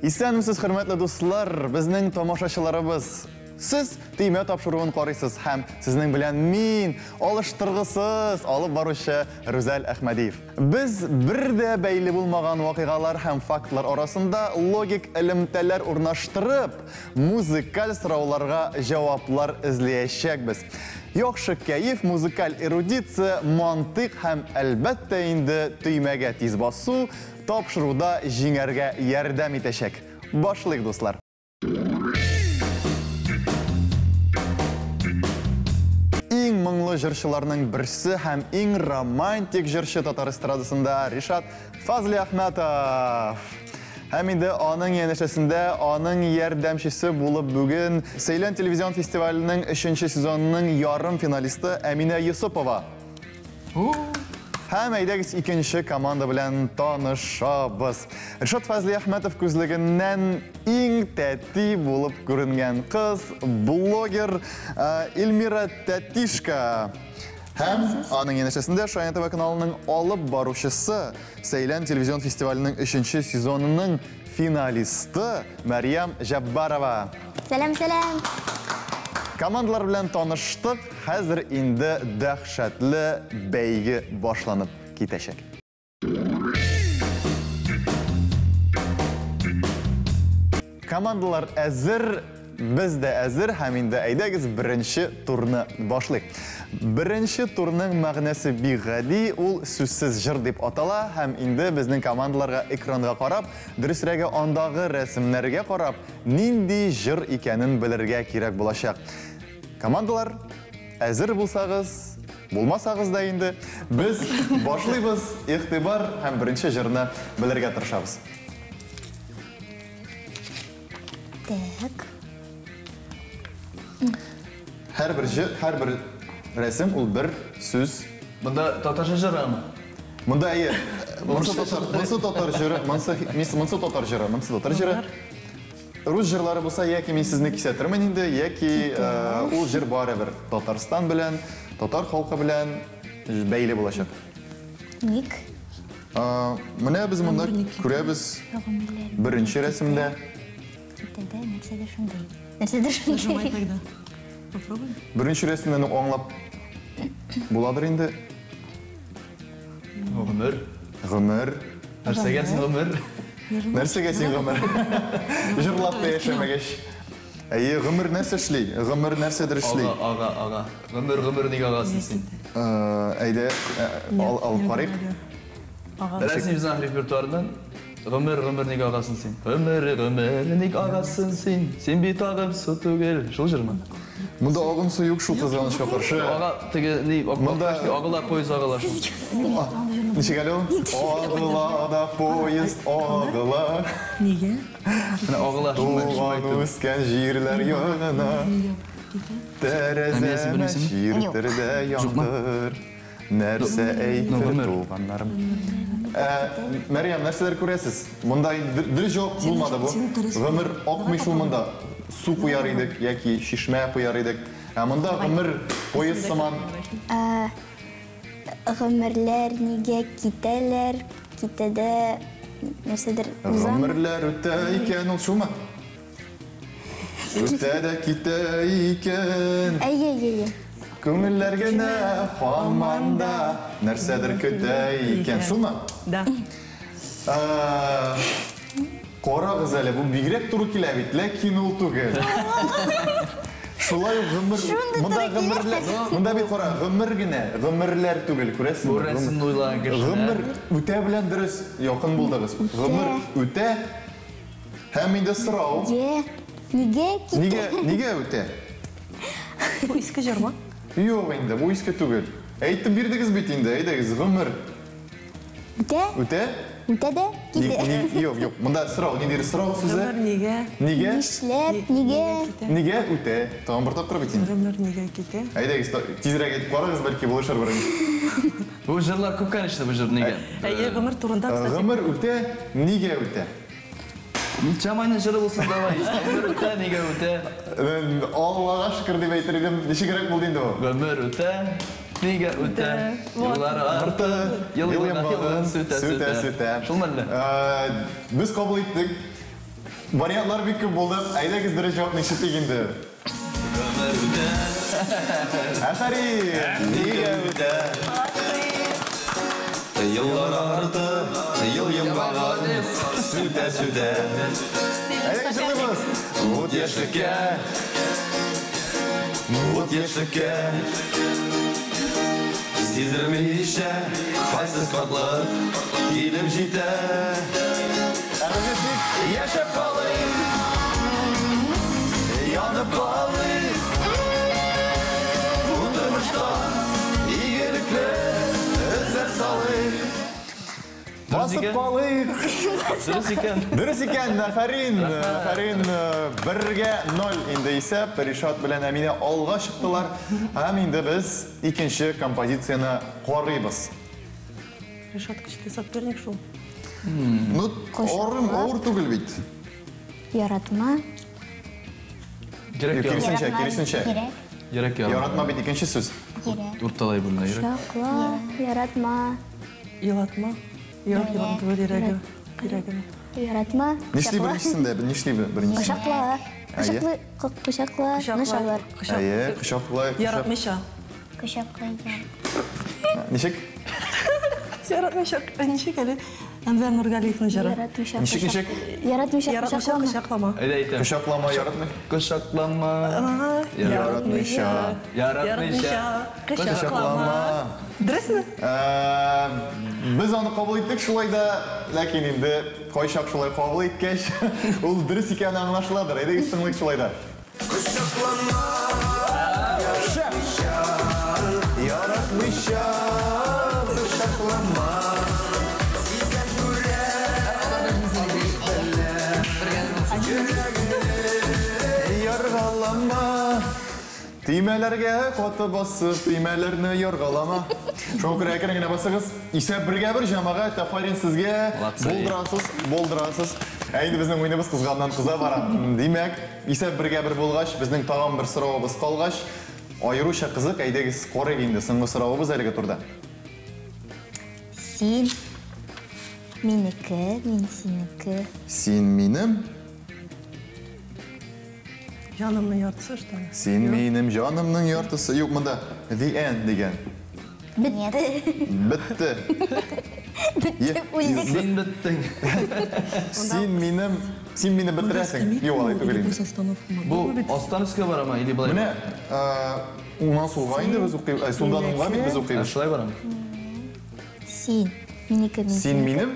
Исәнмесез, хөрмәтле дуслар, безнең тамашачыларыбыз. Сез тыйма тапшыруын карыйсыз һәм сезнең белән мин алыштыргысыз алып баручы Рүзәл Әхмәдиев. Без бер дә бәйле булмаган вакыйгалар һәм фактлар арасында логик элемтәләр урнаштырып, музыкаль сорауларга җаваплар эзләячәкбез. Яхшы кәеф, музыкаль эрудиция, мантык һәм әлбәттә инде төймәгә тиз басу тапшыруда җиңәргә ярдәм итәчәк. Башлыйк, дуслар. Иң моңлы җырчыларның берсе һәм иң романтик җырчы татар эстрадасында Ришат Фазли Әхмәтов. Һәм инде аның янәшәсендә аның ярдәмчесе булып бүген Сөйлән телевизион фестиваленең 3нче сезонының ярым финалисты Әминә Юсупова. Һәм әйдәгез икенче команда белән танышабыз. Ришат Фазли Әхмәтов күзлегеннән иң тәти булып күренгән кыз, блогер Эльмира Тәтишка. Һәм аның янәшәсендә Шаян ТВ каналының алып баручысы Сөйлән телевизион фестиваленең 3нче сезонының финалисты Мәрьям Җаббарова. Сәлам. Командалар белән таныштык, хәзер инде дәһшәтле бәйге башланып китәчәк. Командалар әзер, без дә әзер, һәм инде әйдәгез беренче турны башлыйк. Беренче турның мәгънәсе бик гади, ул сүзсез җыр дип атала, һәм инде безнең командаларга экранга карап, дөресрәге андагы рәсемнәргә карап, нинди җыр икәнен белергә кирәк булачак. Командалар, әзер булсагыз, булмасагыз да инде, без башлыйбыз, игътибар һәм беренче җырны белергә тырышабыз. Так. Һәр рәсем ул бер сүз. Монда татарча җырымы? Монда монсы татар җыры. Рус җырлары булса, яки мин сезне кисәтермен инде, яки ул җыр барыбер Татарстан белән, татар халкы белән бәйле булачак. Ник? Менә без монда күрәбез беренче рәсемдә. Нәрсәдер шундай. Беренче рәсемдән аңлап буладыр инде. Гомер. Нәрсәгә син гомер? Нәрсәгә син гомер? Җырлап та яшәмәгәч. Әйе, гомер нәрсә эшли? Гомер нәрсәдер эшли? Ага. Гомер ник агасың син? Әйдә, алып карыйк. Рәсем bizning репертуардан Гомер ник агасың син? Гомер ник агасың син? Син бит агым су түгел. Шул җырмы? Монда агым су юк, шул кызганычка каршы. Ага, теге ни, агыла поезд агыла. Ничек әле ул? Агыла да поезд агыла. Нигә? Менә агыла Туган үскән җирләр ягына. Тәрәзәмә чиртәрдә яңгыр. Нәрсә әйтер туганнарым. Мәрьям, нәрсәләр күрәсез? Монда дөрес җавап булмады бу. Гомер акмый шул монда. Су куяр идек, яки шишмә куяр идек. Монда гомер поезд сыман. Гомерләр нигә китәләр? Китәдә нәрсәдер узам? Гомерләр үтә икән, ул шулмы? Үтә дә китә икән. Әйе. Күңелләр генә һаманда нәрсәдер көтә икән, шулмы? Да. Карагыз әле, бу бигрәк туры килә бит, ләкин ул түгел. Шулай гомер, монда бит кара, гомер генә, гомерләр түгел, күрәсезме? Бу рәсемне уйлаган кеше. Гомер үтә белән дөрес якын булдыгыз. Гомер үтә һәм инде сорау. Нигә китә? Нигә үтә? Бу иске җырмы? Юк инде, бу иске түгел. Әйтеп бирдегез бит инде, әйдәгез, гомер. Үтә? Үтә дә китә. Юк, монда сорау, ниндидер сорау сүзе? Нигә? Нишләп? Нигә? Нигә үтә? Тагын бер тапкыр бит инде. Гомер нигә китә? Әйдәгез, тизрәк әйтеп карагыз, бәлки булышыр беренче. Бу җырлар күп конечно, бу җыр нигә? Әйе, гомер турында кстати. Гомер үтә, нигә үтә? Чамайның җыры булсын давай. Гомер үтә, нигә үтә? Аллага шөкер дип әйтер идем, ничегрәк булды инде бу? Гомер үтә, нигә үтә? Юллар арты, ел-елга сүтә. Шулмы әллә? Без кабул иттек. Вариантлар бик күп булды. Әйдәгез дөрес җавапны ишетик инде. Афарин! Нигә үтә? Yıllar ardı, yıl bağladı, süte. Әйдәгез җырлыйбыз. Вот яшьлеккә. Сизелмичә, кайсы катлы килеп җитә. Яшәп калыйк, янып калыйк. Утырмышта игелекле эзләр салыйк. Басып калыйк. Дөрес икән, Афарин. Афарин 1-0 инде исәп. Ришат белән Әминә алга чыктылар. Һәм инде без икенче композицияны карыйбыз. Ришат кичте соперник шул. Ну, авыр түгел бит. Яратма. Киресенчә. Яратма бит икенче сүз. Урталай бүлмә йөрәк. Шакла, яратма. Елатма. Йөрәгем. Яратма. Нишли беренчесендә, нишли беренчесендә. Кочакла. Кочакла. Нишалар. Әйе, кочакла. Яратмыйша. Кочакла. Ничек? Яратмыйша. Ничек әле? Әнвәр Нургалиевның җыры. Яратмыйша. Ничек? Яратмыйша. Яратмыйша кочаклама. Әйдә әйтәм. Кочаклама яратмый. Кочаклама. Яратмыйша. Кочаклама. Дөресме? Без аны кабул иттек шулай да, ләкин инде кайчак шулай кабул иткәч, ул дөрес икәнен аңлашыладыр. Әйдәгез тыңлыйк шулай да. Яратмыйша. Кочаклама. Яргалама. Тимәләргә каты басып, тимәләрне яргалама. Шокыр әкрен генә басыгыз. Исәп 1-1 җәмәгать Афарин сезгә булдырасыз. Әйди безнең уйныбыз кызганнан-кыза бара. Димәк, исәп 1-1 булгач, безнең тагын бер соравыбыз калгач, айруча кызык, әйдәгез карыйк инде соңгы соравыбыз әлеге турда. Син минеке, мин синеке. Син минем, Жанымның яртысы что? син минем җанымның яртысы. Юк, монда the end дигән. Битте. Бетте. Син беттең. Син мине бетерәсең. Юк, алай түгел инде. Бу астан өскә барама, или былай? Менә уңнан сулга инде без укыйбыз. Сулдан уңга бит без укыйбыз. Шулай барам. Син минеке, мин Син минем.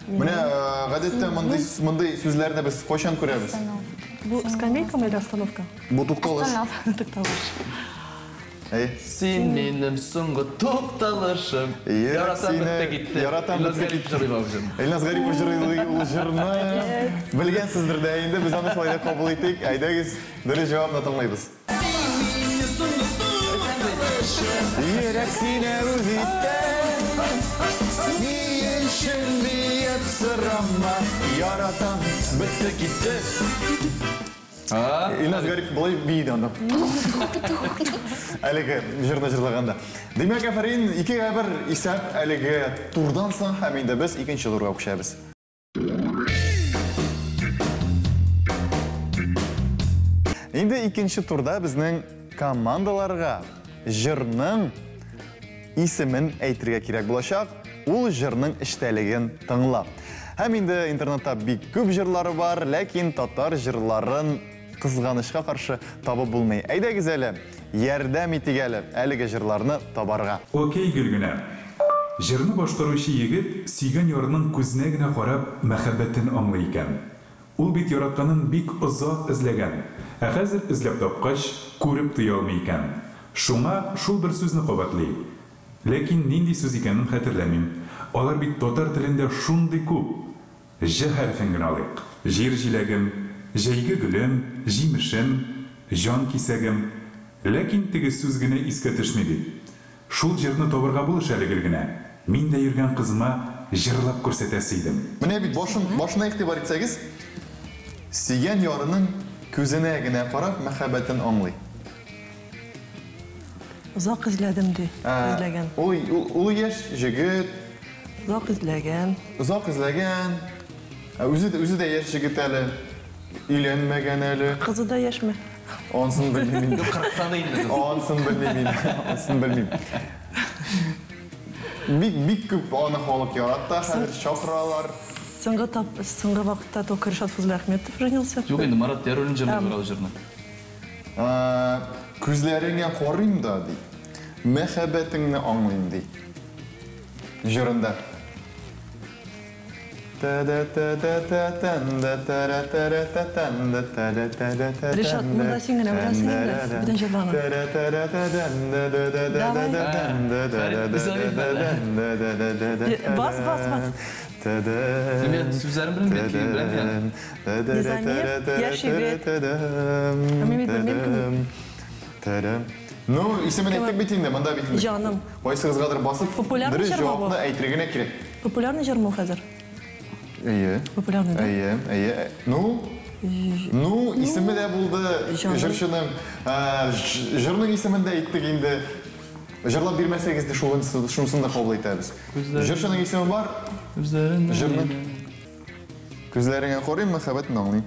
Менә гадәттә мондый сүзләрне без кайчан күрәбез? Бу скамейка или остановка? Бу тукталыш. Тукталыш. Син минем соңгы тукталышым. Яратам бетте китте. Илназ Гарипов җырлый бабыжым. Илназ Гарипов җырлый ул җырны. Белгәнсездер дә инде, без аны шулай да кабул иттек. Әйдәгез, дөрес җавапны тыңлыйбыз. Йөрәк сине үз итте. Ни өчен диеп сорама, яратам бетте китте. Илназ Гарипов былай бийде анда. Әлеге җырны җырлаганда. Демәк, Афарин 2-1 исәп әлеге турдан соң һәм инде без икенче турга күчәбез. Инде икенче турда безнең командаларга җырның исемен әйтергә кирәк булачак. Ул җырның эчтәлеген тыңлап. Һәм инде интернетта бик күп җырлары бар, ләкин татар җырларын кызганычка каршы табып булмый. Әйдәгез әле, ярдәм итик әлеге җырларны табарга. Окей, Гөлгенә. Җырны башкаручы егет сөйгән ярының күзенә генә карап мәхәббәтен аңлый икән. Ул бит яратканын бик озак эзләгән. Ә хәзер эзләп тапкач, күреп туя алмый икән. Шуңа шул бер сүзне кабатлый. Ләкин нинди сүз икәнен хәтерләмим. Алар бит татар телендә шундый күп. Ж хәрфен генә алыйк. Җир җиләгем, җәйге гөлем, җимешем, җан кисәгем. Ләкин теге сүз генә искә төшми бит. Шул җырны табырга булыш әле генә. Мин дә йөргән кызыма җырлап күрсәтәсе идем. Менә бит башына игътибар итсәгез, сөйгән ярының күзенә генә карап мәхәббәтен аңлый. Озак изләдем ди. Изләгән. Ул яшь җегет, Озак изләгән. озак изләгән. Өзі де яш жігіт әлі, үйленмеген әлі. Қызы да яшме. Онсын білмеймін. Қырыққа дейін. Онсын білмеймін. Бик көп аны халық яратты, қазір шақыралар. Соңғы вақытта только Ришат Фазлиахметов женился. Жоқ, енді Марат Ярулин жырны көрал жырны. Күзлеріңе қорым да, дей. Мәхәббәтіңні аңлайым, дей. Жырында. Ришат, мұнда сен генә беләсең инде, бүтән җырларны. Бас. Мен сүзләрен білмеймін. Низамиев, яш егет. Мен білмеймін. Ну, исемен әйтек бетінде, мұнда бетінде. Жаным. Ойсығызғадыр басып, Популярный дұрыс жыр ма жауапны бұл? әйтіргіне керек. Популярный жыр ма хәзер? Популярный, да? Әйе. Ну, исеме де болды жыршының. Жырның исемінде әйттік енді. Жырлап бермәсәгізді шумсын да қабыл етәбіз. Жыршының исемі бар, жырның. Күзлеріңе қорайым, мәхәббәтін аңлайым.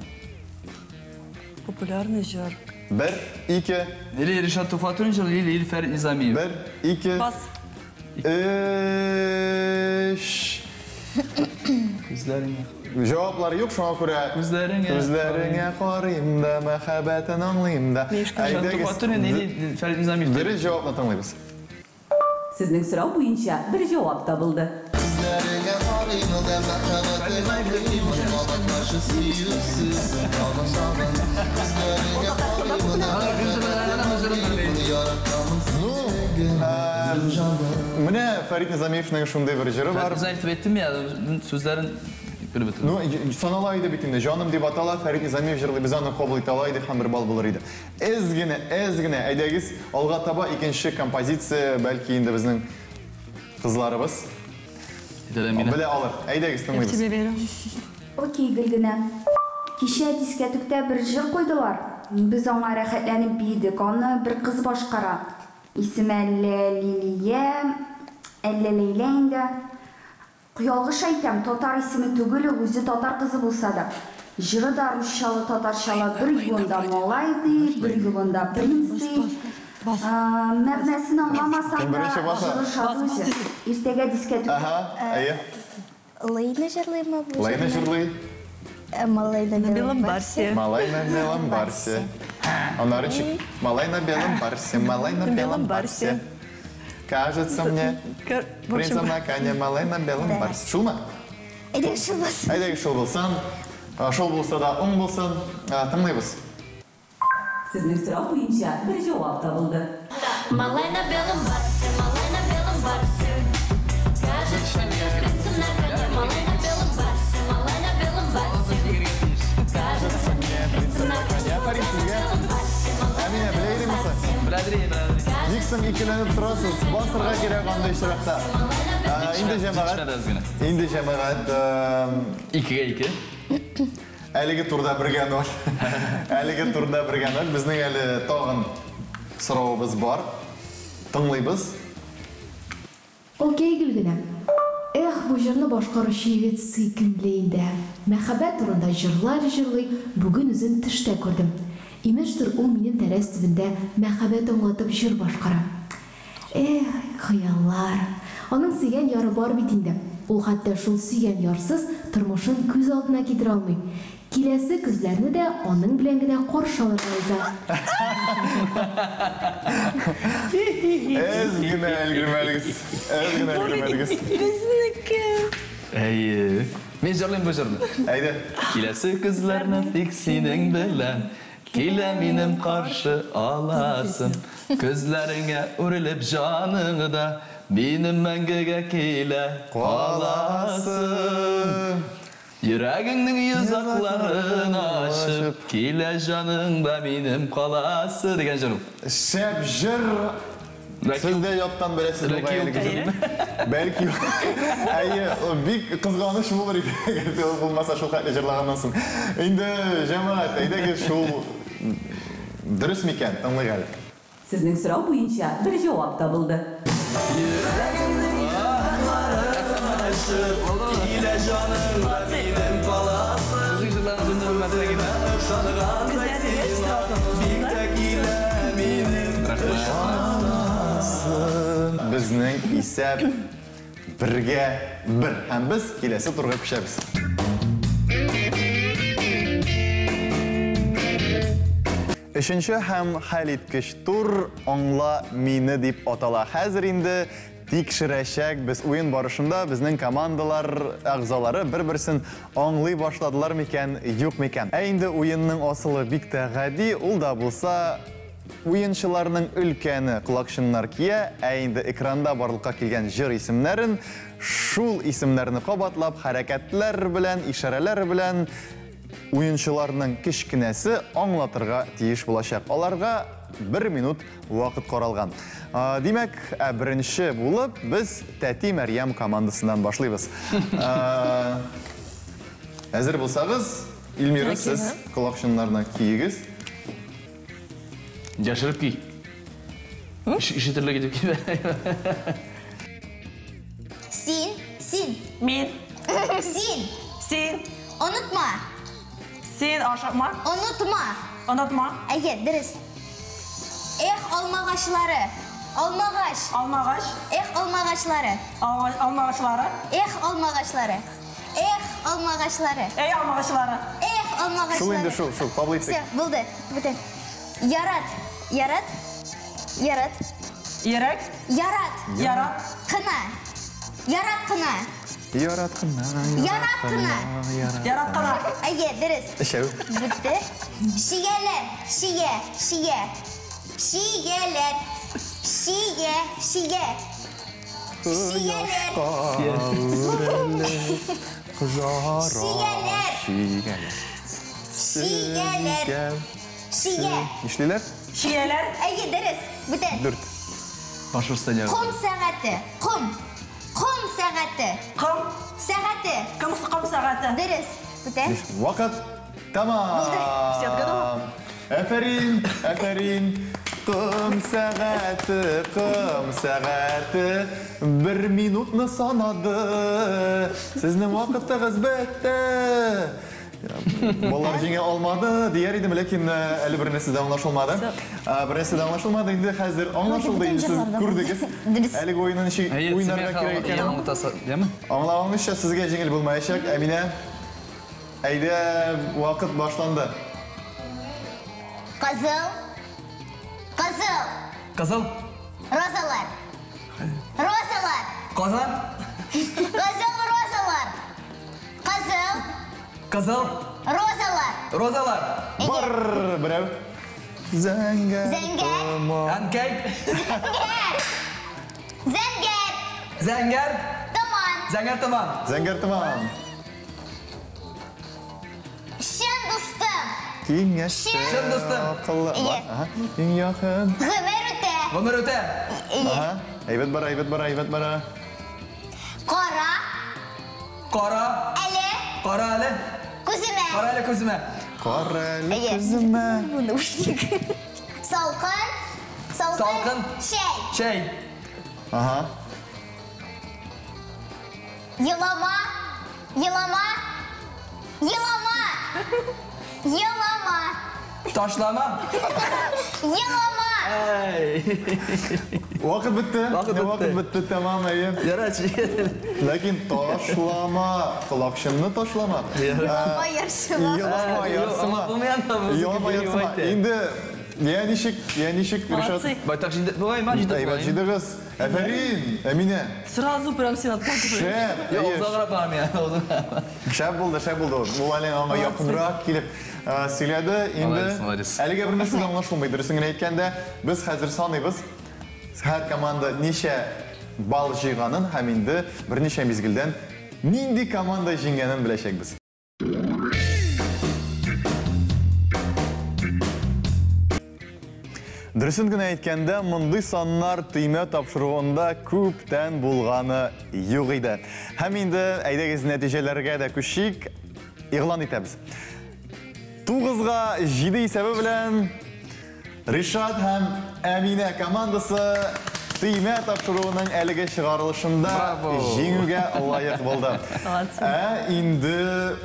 Популярный жыр. 1, 2, Или Ришат Туфатуллин жыры, или Фәрит Низамиев. 1, 2, Бас. 3. Күзләріңе. Жауаплары yok, шуңа күрә. Күзләреңә қарайым да, мәхәббәтін аңлайым да. Ришат Туфатуллин, или Фәрит Низамиев. Дөрес жауапны тыңлайбыз. Сіздің сұрау бойынша бір жауап табылды. Күзләреңә қарайым да, мәхәббәтін аңлайым Менә Фәрит Низамиевның шундай бір жыры бар. Фәрит Низамиев еттім я, сүзләрін біліп өтірім. Ну, саналайды битинде. Жаным деп атала, Фәрит Низамиев жырлы біз аны қабыл ете алайды, һәм бір бал булыр иде. Әзгене, әйдәгез, алға таба икенче композиция, бәлки инде безнең кызларыбыз белә алыр. Әйдәгез, тыңлыйбыз. Тебе верю. Окей, Гөлгенә. Кичә дискәтүктә бер җыр куйдылар. Без аңа рәхәтләнеп бийдек. Аны бер кыз башкара. Исеме Лилия, Лейла инде. Кыялгыш әйтәм, татар исеме түгел, үзе татар кызы булса да. Җыры да русчалы, татарчалы, бер юлында малай ди, бер юлында принц ди. Мәгънәсен аңламасаң да, җыры шат үзе. Иртәгә дискәтүктә. Әйе. Лейна жырлыймы бұл? Лайна жырлый. Малай на белом барсе. Малай на белом барсе. Анарычик. Малай на белом барсе, малай на белом барсе. Кажется мне, принцем на коне, малай на белом барсе. Шулма? Әйдәк шылбыз. Әйдәге шул булсын. Шул булса да оң булсын. Тыңлайбыз. Сіздің сұрау бойынша бір жауап табылды. Малай на белом барсе, малай на белом барсе. Кажется мне, принцем на коне, малай на белом барсе, малай на белом барсе. Кажется мне, принцем на коне, малай на белом барсе, малай на белом барсе. Біләдірейін. Никсон икеленіп тұрасыз, басырға керек андай шырақта. Инде жәмағат. 2-2. Әлігі турда бірген var. Біздің әлі тағын сұрауымыз бар. Тыңлайбыз. Окей, Гөлгенә. Бу җырны башкаручы егет сөйкемле инде. Мәхәббәт турында җырлар җырлый, бүген үзен төштә күрдем. Имештер, ул минем тәрәз төбендә мәхәббәт аңлатып җыр башкара. Хыяллар. Аның сөйгән яры бар бит инде. Ул хәтта шул сөйгән ярсыз тормышын күз алдына китерә алмый. Киләсе күзләрне дә аның белән генә каршы алырга яза. Әзгенә әлгермәлегез. Әйе. Мен жырлайым бұл жырды. Әйді. Келесі күзләрні тек сенің білән, келе менім қаршы аласың. Күзләріңе үріліп жаныңда, менің мәңгіге келе қаласың. Йөрәгіңнің езақларын ашып, келе жаныңда менің қаласы деген жыр. Шәп жыр. Сіз де яттан білесіз бұл ғайылы. Бәлкі әйе, бик қызғаныш болыр еді. Болмаса шул қайты жырлағаннан соң. Енді жамағат, әйдәге шул дұрыс мекен, тыңлық әлі. Сіздің сұрау бойынша бір жауап табылды. Йөрәгіңнің езақларын ашып, келе жаныңда менің қаласы. Безнең исәп 1-1 һәм без киләсе турга күчәбез. Өченче һәм хәлиткеч тур аңла мине дип атала. Хәзер инде тикшерәчәк без уен барышында безнең командалар әгъзалары бер-берсен аңлый башладылар микән, юк микән. Ә инде уенның асылы бик тә гади, ул да булса уенчыларның өлкәне колакчыннар кия, ә инде экранда барлыкка килгән җыр исемнәрен, шул исемнәрне кабатлап, хәрәкәтләр белән, ишарәләр белән уенчыларның кичкенәсе аңлатырга тиеш булачак. Аларга 1 минут вакыт каралган. Димәк, беренче булып без Тәти Мәрьям командасыннан башлыйбыз. Әзер булсагыз, Илмира, сез колакчыннарны киегез. Яшырып ки. Ишетерлек итеп ки. Син. Мин. Син. Онытма. Син ашыкма. Онытма. Әйе, дөрес. Эх, алмагачлары. Алмагач. Эх, алмагачлары. Алмагачлары. Эх, алмагачлары. Эй, алмагачлары. Эх, алмагачлары. Шул инде шул, кабул Все, итик. булды. Бите. Ярат. Ерек. Ярат. Кына. Яраткына. Яраткына. Әйе, дөрес. Эшәү. Бите. Шияләр. Шияләр. Нишлиләр? Шияләр. Әйе, дөрес. Бите. 4. Башырстан. Ком сәгате. Ком сәгате. Ком сәгате. Дөрес. Бите. Вакыт тамам. Сеткадымы? Әфәрин. Ком сәгате. 1 минутны санады. Сезнең вакытыгыз бетте. Балар җиңә алмады, дияр идем, ләкин әле бер нәрсә дә аңлашылмады. Инде хәзер аңлашылды, инде сез күрдегез. Әлеге уенны ничек уйнарга кирәк икәнен. Аңлаганча сезгә җиңел булмаячак, Әминә. Әйдә, вакыт башланды. Кызыл. Казал. Розалар. Казан. Казал. Розалар. Бар, берәү. Зәңгәр. Анкейт. Зәңгәр. Таман. Зәңгәр таман. Шын дустым. Киңәшче. Шын дустым. Акыллы. Ага. Иң якын. Гомер үтә. Ага. Әйбәт бара. Кара. Әле. Күземә. Күземә. Күземә. Салкын. Шәй. Ага. Елама. Ташлама. Вакыт бетте. Вакыт бетте, тамам, әйе. Ярачы. Ләкин ташлама, колакчынны ташлама. Елама ярсыма. Елама ярсыма. Инде я ничек, Ришат? Байтак җиндә. Бугай ма җиндә. Әйбәт җидегез. Әфәрин, Әминә. Сразу прям сен откатываешь. Шәп. Узагыра барам я. Шәп булды. Ул әле аңа якынрак килеп сөйләде. Инде әлегә бер нәрсә аңлашылмый. Дөресен генә әйткәндә, без хәзер саныйбыз. Һәр команда ничә балл җыйганын һәм инде берничә мизгелдән нинди команда җиңгәнен беләчәкбез. Дөресен генә әйткәндә, мондый саннар төймә тапшыруында күптән булганы юк иде. Һәм инде әйдәгез нәтиҗәләргә дә күчик, игълан итәбез. 9-га 7 исәбе белән Ришат һәм Әминә командасы төймә тапшыруының әлеге чыгарылышында җиңүгә лаек булды. Инде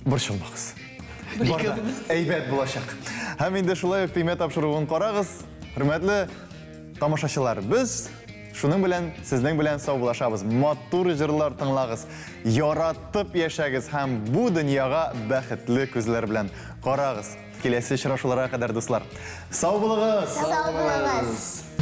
Борчылмагыз. Әйбәт булачак. Һәм инде шулай ук тыймә тапшыруын карагыз. Хөрмәтле тамашачылар, без шуның белән сезнең белән саубулашабыз. Матур җырлар тыңлагыз, яратып яшәгез һәм бу дөньяга бәхетле күзләр белән карагыз. Киләсе очрашуларга кадәр дуслар. Сау булыгыз. Сау булыгыз.